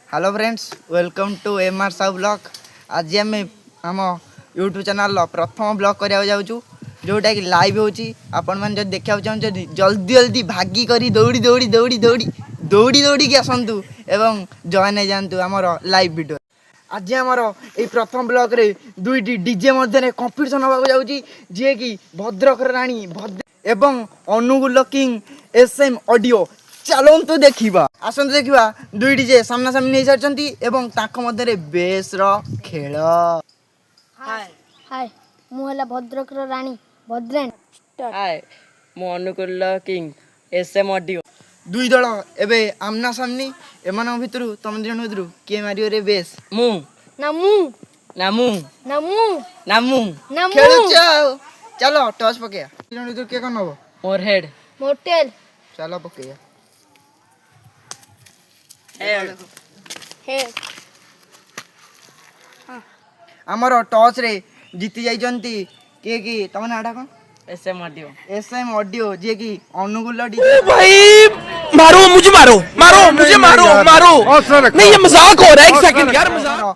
Hello friends welcome to MR Sahu blog. आज आम आम यूट्यूब चैनल प्रथम ब्लॉग करने जाऊँ जोटा कि लाइव होची। आपण मैंने जब देखा चाहते जल्दी जल्दी भागी करी दौड़ी दौड़ी दौड़ी दौड़ी दौड़ी दौड़ी की आसतु एवं जॉइन हो जातु आमर लाइव वीडियो। आज आमर ये प्रथम ब्लॉग रे दुईटी डीजे मध्य कंपिटिशन होगा जाऊँगी जी कि भद्रक राणी भद्र एवं अनुगुल किंग एसएम ऑडियो। चलतु देखा आसतु देखा दुई डीजे सामना सामनी नहीं सारी एवं ताक मध्य बेस खेल। हाय हाय मुहला भद्रक राणी भद्रेन। हाय मु अनुकूल किंग एसएम ऑडियो। दुई दल एबे आमना सामनी एमान भितर तुम जन भितर किए मारियो रे बेस मु ना मु ना मु ना मु ना मु ना मु खेलुच। चलो टॉस पकया जन भितर किए कौन नब मोर हेड मोटेल चलो पकया हेड हे आमर टॉस रे जीति जाइछंती किए कि तुम नाटा कौन एसएम ऑडियो। एसएम ऑडियो जी कि अनुगुल डीजे। भाई मारो मुझे मारो मारो मुझे मारो मारो नहीं ये मजाक हो रहा है। एक सेकंड यार मजाक।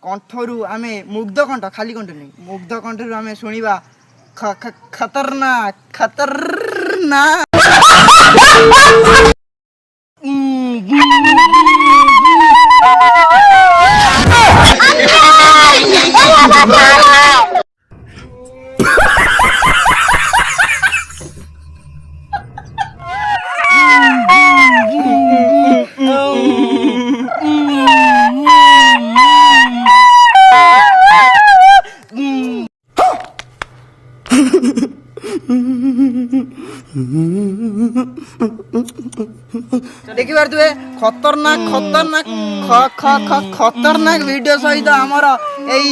कंठरू आमे मुग्ध कंठ खाली कंठ नहीं मुग्ध कंठरू आमे सुनिबा खतरनाक खतरनाक देखी पारे खतरनाक खतरनाक खतरनाक वीडियो सहित आमर यही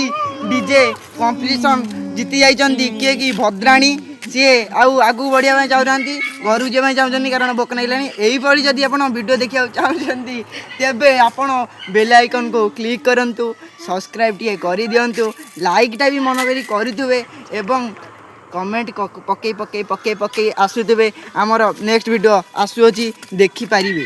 डीजे कॉम्पिटिशन जीति जाइछंती किए कि भद्राणी सी आगू बढ़िया चाहती घर जावाई चाहते कारण बोक नहीं यही जदि आप वीडियो देखा चाहते तेबे आपण बेल आइकन को क्लिक करंतु सब्सक्राइब टी कर दिंतु लाइकटा भी मन करी करुवे एवं कमेंट पकई पकई पकई पकई आसुवे। आमर नेक्स्ट वीडियो आसुची देखिपारे।